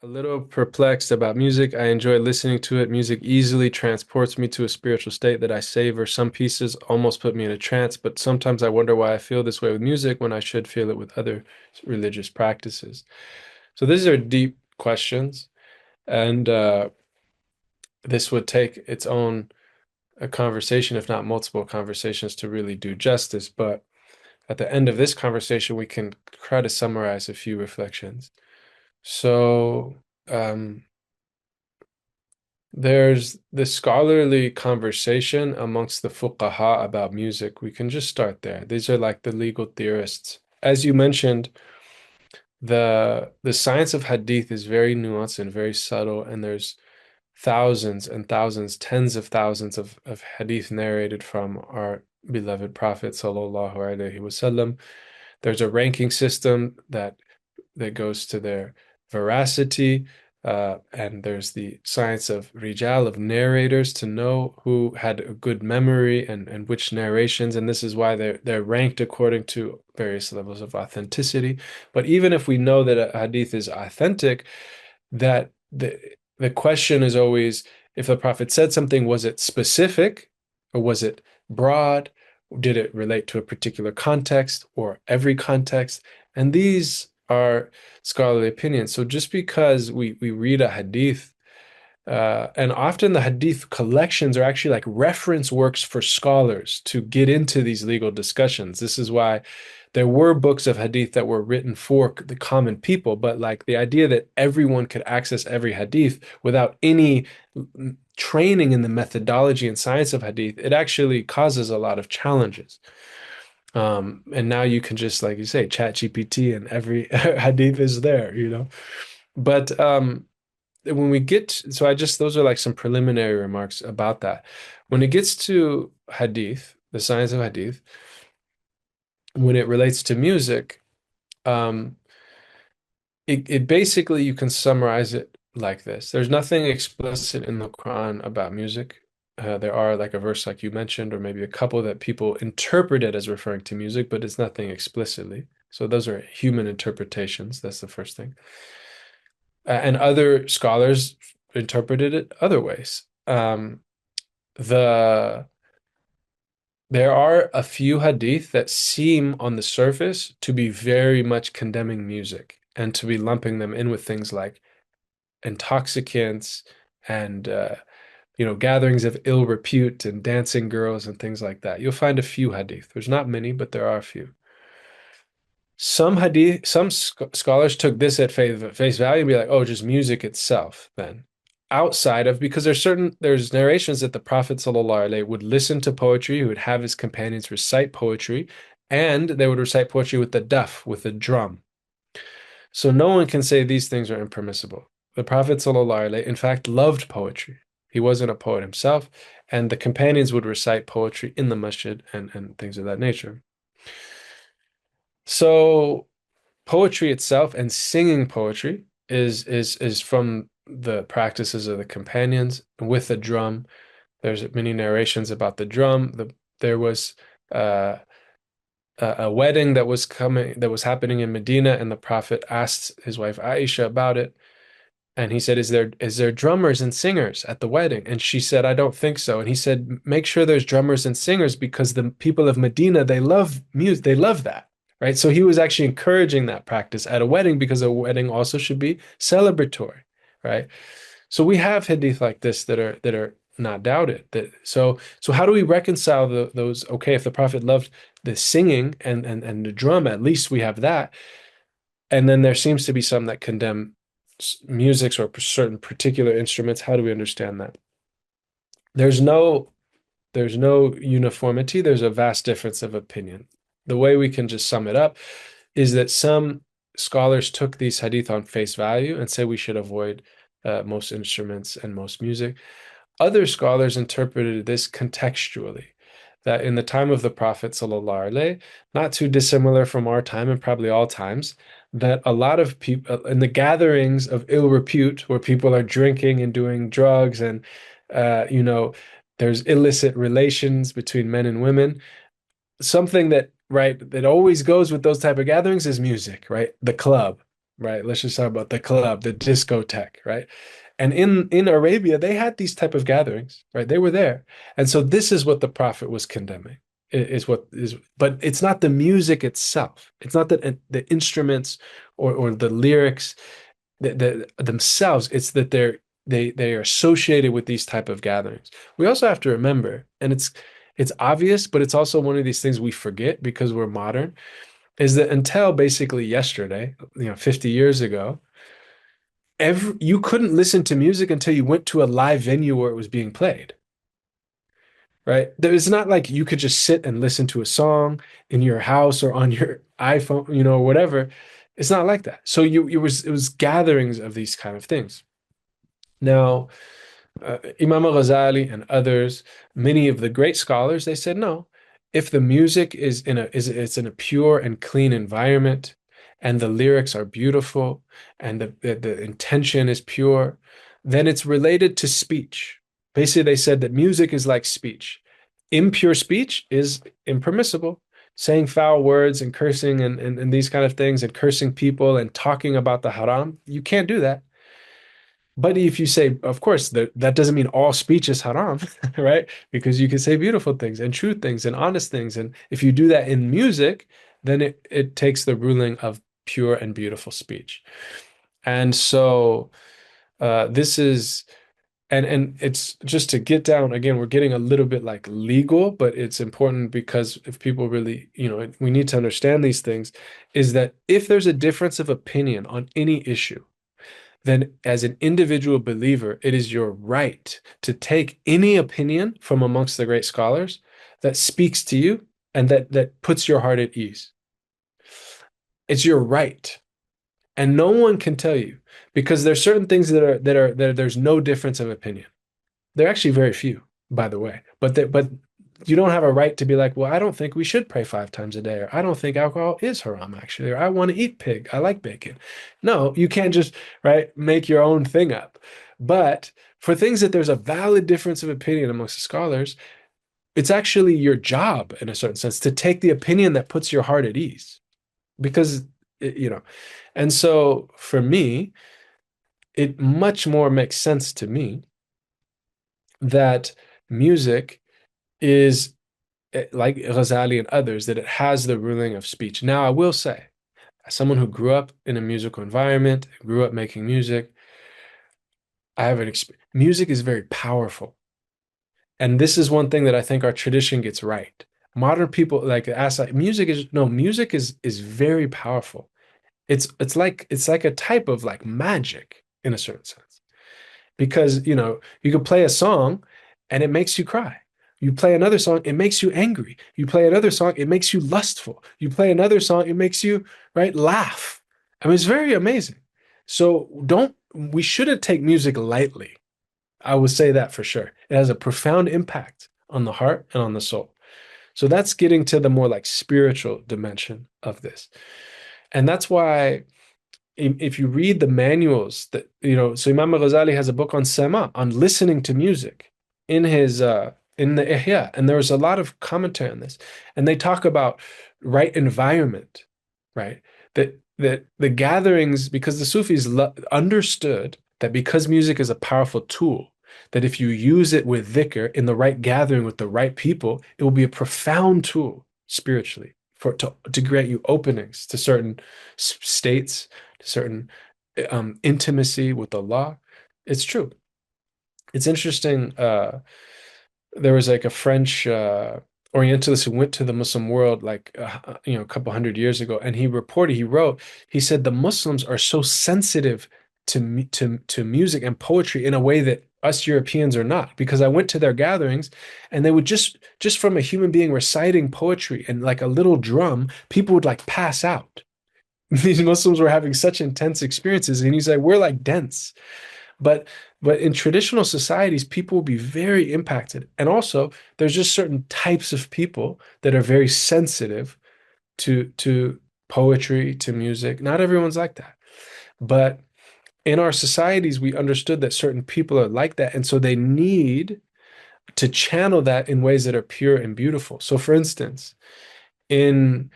A little perplexed about music. I enjoy listening to it. Music easily transports me to a spiritual state that I savor. Some pieces almost put me in a trance, but sometimes I wonder why I feel this way with music when I should feel it with other religious practices. So these are deep questions, and this would take its own a conversation, if not multiple conversations, to really do justice. But at the end of this conversation, we can try to summarize a few reflections. So, there's the scholarly conversation amongst the fuqaha about music. We can just start there. These are like the legal theorists. As you mentioned, the science of hadith is very nuanced and very subtle, and there's thousands and thousands, tens of thousands of hadith narrated from our beloved Prophet sallallahu alaihi wasallam. There's a ranking system that goes to their veracity. And there's the science of rijal, of narrators, to know who had a good memory and which narrations. And this is why they're ranked according to various levels of authenticity. But even if we know that a hadith is authentic, that the question is always, if the Prophet said something, was it specific or was it broad? Did it relate to a particular context or every context? And these are scholarly opinions. So just because we read a hadith, and often the hadith collections are actually like reference works for scholars to get into these legal discussions. This is why there were books of hadith that were written for the common people, but like the idea that everyone could access every hadith without any training in the methodology and science of hadith, it actually causes a lot of challenges. And now you can just, like you say, chat GPT and every hadith is there, you know. But when we get so I just those are like some preliminary remarks about that. When it gets to hadith, the science of hadith, when it relates to music, um, it basically you can summarize it like this. There's nothing explicit in the Quran about music. There are like a verse like you mentioned, or maybe a couple that people interpret it as referring to music, but it's nothing explicitly. So those are human interpretations. That's the first thing. And other scholars interpreted it other ways. The There are a few hadith that seem on the surface to be very much condemning music and to be lumping them in with things like intoxicants and gatherings of ill repute and dancing girls and things like that. You'll find a few hadith. There's not many, but there are a few. Some scholars took this at face value and be like, oh, just music itself, then. Outside of, because there's narrations that the Prophet ﷺ would listen to poetry, he would have his companions recite poetry, and they would recite poetry with the daf, with the drum. So no one can say these things are impermissible. The Prophet ﷺ, in fact, loved poetry. He wasn't a poet himself, and the companions would recite poetry in the masjid and things of that nature. So poetry itself and singing poetry is from the practices of the companions with the drum. There's many narrations about the drum. There was uh, a wedding that was happening in Medina, and the Prophet asked his wife Aisha about it. And he said, is there drummers and singers at the wedding? And she said, I don't think so. And he said, make sure there's drummers and singers because the people of Medina, they love music. They love that. Right. So he was actually encouraging that practice at a wedding because a wedding also should be celebratory. Right. So we have hadith like this that are not doubted. So how do we reconcile those? Okay, if the Prophet loved the singing and the drum, at least we have that. And then there seems to be some that condemn musics or certain particular instruments. How do we understand that? There's no there's no uniformity. There's a vast difference of opinion. The way we can just sum it up is that some scholars took these hadith on face value and say we should avoid most instruments and most music. Other scholars interpreted this contextually, that in the time of the Prophet sallallahu not too dissimilar from our time and probably all times, that a lot of people in the gatherings of ill repute, where people are drinking and doing drugs and uh, you know, there's illicit relations between men and women. Something that always goes with those type of gatherings is music, right? The club. right? Let's just talk about the club, the discotheque, right? And in Arabia, they had these type of gatherings, right? They were there. And so this is what the Prophet was condemning. Is what is, but it's not the music itself. It's not that the instruments or the lyrics themselves. It's that they are associated with these type of gatherings. We also have to remember, and it's obvious, but it's also one of these things we forget because we're modern, is that until basically yesterday, 50 years ago, you couldn't listen to music until you went to a live venue where it was being played, right? It's not like you could just sit and listen to a song in your house or on your iPhone, or whatever. It's not like that. So it was gatherings of these kind of things. Now, Imam al-Ghazali and others, many of the great scholars, they said no. If the music it's in a pure and clean environment, and the lyrics are beautiful, and the intention is pure, then it's related to speech. Basically, they said that music is like speech. Impure speech is impermissible. Saying foul words and cursing and these kind of things and cursing people and talking about the haram, you can't do that. But if you say, of course, that doesn't mean all speech is haram, right? Because you can say beautiful things and true things and honest things. And if you do that in music, then it takes the ruling of pure and beautiful speech. And so this is, and it's just to get down, again, we're getting a little bit like legal, but it's important because if people really, we need to understand these things, is that if there's a difference of opinion on any issue, then as an individual believer, it is your right to take any opinion from amongst the great scholars that speaks to you and that puts your heart at ease. It's your right. And no one can tell you because there's certain things that there's no difference of opinion. There are actually very few, by the way. But you don't have a right to be like, well, I don't think we should pray 5 times a day, or I don't think alcohol is haram, actually, or I want to eat pig. I like bacon. No, you can't just, right, make your own thing up. But for things that there's a valid difference of opinion amongst the scholars, it's actually your job, in a certain sense, to take the opinion that puts your heart at ease. Because, and so for me, it much more makes sense to me that music is like Ghazali and others, that it has the ruling of speech. Now, I will say, as someone who grew up in a musical environment, grew up making music, I have an experience. Music is very powerful. And this is one thing that I think our tradition gets right. Modern people like ask like music is very powerful. It's like a type of like magic in a certain sense. Because you could play a song and it makes you cry. You play another song, it makes you angry. You play another song, it makes you lustful. You play another song, it makes you, right, laugh. I mean, it's very amazing. So we shouldn't take music lightly. I would say that for sure. It has a profound impact on the heart and on the soul. So that's getting to the more like spiritual dimension of this. And that's why if you read the manuals so Imam al-Ghazali has a book on Sema, on listening to music in the Ihya, and there's a lot of commentary on this. And they talk about right environment, right? That the gatherings, because the Sufis understood that because music is a powerful tool, that if you use it with dhikr in the right gathering with the right people, it will be a profound tool spiritually to grant you openings to certain states, to certain intimacy with Allah. It's true. It's interesting. There was like a French Orientalist who went to the Muslim world like a couple hundred years ago, and he said the Muslims are so sensitive to music and poetry in a way that us Europeans are not. Because I went to their gatherings, and they would just from a human being reciting poetry and like a little drum, people would like pass out. These Muslims were having such intense experiences, and he's like, we're like dense. But in traditional societies, people will be very impacted. And also, there's just certain types of people that are very sensitive to poetry, to music. Not everyone's like that. But in our societies, we understood that certain people are like that. And so they need to channel that in ways that are pure and beautiful. So for instance, in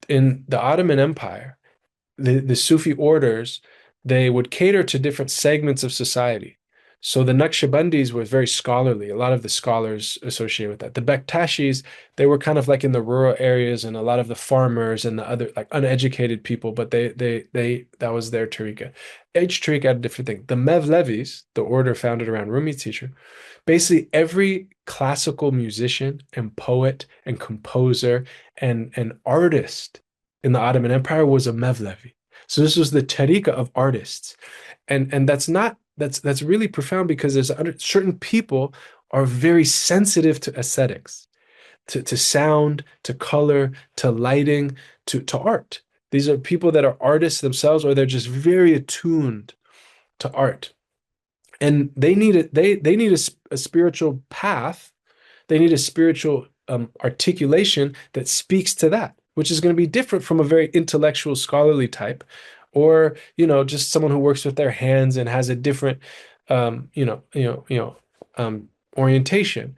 the Ottoman Empire, the Sufi orders, they would cater to different segments of society. So the Naqshbandis were very scholarly. A lot of the scholars associated with that. The Bektashis, they were kind of like in the rural areas, and a lot of the farmers and the other like uneducated people, but they that was their tariqa. Each tariqa had a different thing. The Mevlevis, the order founded around Rumi's teacher, basically every classical musician and poet and composer and artist in the Ottoman Empire was a Mevlevi. So this was the tariqa of artists. And that's not that's really profound because there's certain people are very sensitive to aesthetics, to sound, to color, to lighting, to art. These are people that are artists themselves, or they're just very attuned to art. And they need a spiritual path. They need a spiritual articulation that speaks to that, which is going to be different from a very intellectual, scholarly type, or just someone who works with their hands and has a different, orientation.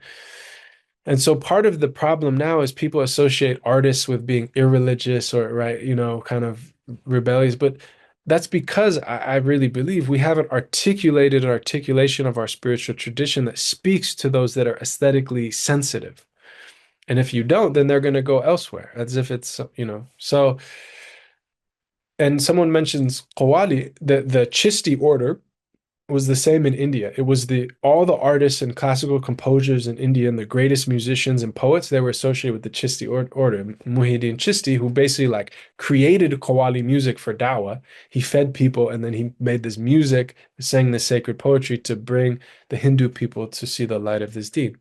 And so part of the problem now is people associate artists with being irreligious or, right, kind of rebellious. But that's because I really believe we haven't articulated an articulation of our spiritual tradition that speaks to those that are aesthetically sensitive. And if you don't, then they're going to go elsewhere, as if it's. So, and someone mentions Qawwali, the Chisti order was the same in India. It was the all the artists and classical composers in India and the greatest musicians and poets, they were associated with the Chisti order. Muhyiddin Chisti, who basically like created Qawwali music for Dawah, he fed people and then he made this music, sang this sacred poetry to bring the Hindu people to see the light of this deen.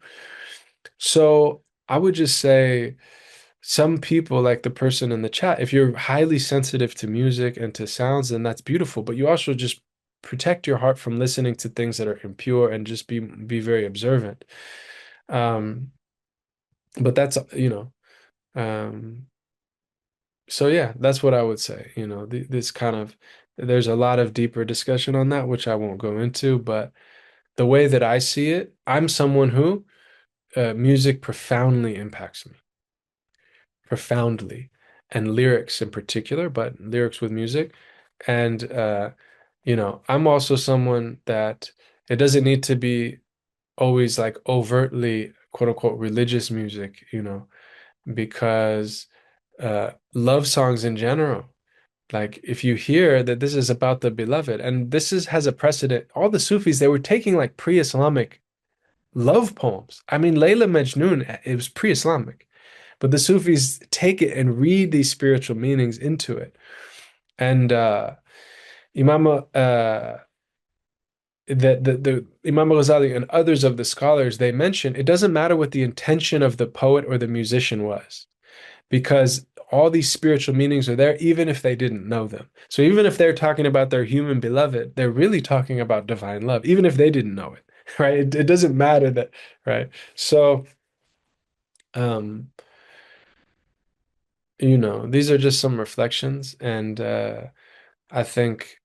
So I would just say some people, like the person in the chat, if you're highly sensitive to music and to sounds, then that's beautiful. But you also just protect your heart from listening to things that are impure and just be very observant. Um, but um, so yeah, that's what I would say. This kind of there's a lot of deeper discussion on that, which I won't go into, but the way that I see it, I'm someone who music profoundly impacts me, profoundly, and lyrics in particular, but lyrics with music. And I'm also someone that it doesn't need to be always like overtly quote unquote religious music, because love songs in general, like if you hear that this is about the beloved, and this is has a precedent, all the Sufis, they were taking like pre-Islamic love poems. I mean, Layla Majnun, it was pre-Islamic, but the Sufis take it and read these spiritual meanings into it. And Imam the Imam Ghazali and others of the scholars, they mention it doesn't matter what the intention of the poet or the musician was, because all these spiritual meanings are there even if they didn't know them. So even if they're talking about their human beloved, they're really talking about divine love, even if they didn't know it, right? It doesn't matter that, right? So, um, these are just some reflections, and I think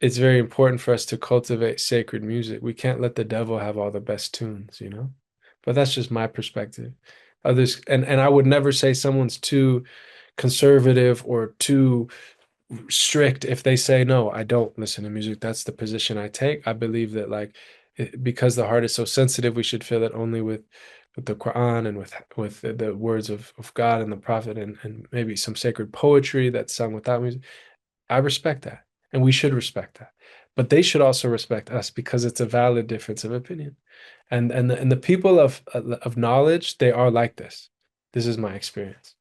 it's very important for us to cultivate sacred music. We can't let the devil have all the best tunes. But that's just my perspective. Others, and I would never say someone's too conservative or too strict if they say, no, I don't listen to music. That's the position I take. I believe that like because the heart is so sensitive, we should fill it only with the Quran and with the words of God and the Prophet, and maybe some sacred poetry that's sung without music. I respect that, and we should respect that. But they should also respect us because it's a valid difference of opinion. And the people of knowledge, they are like this. This is my experience.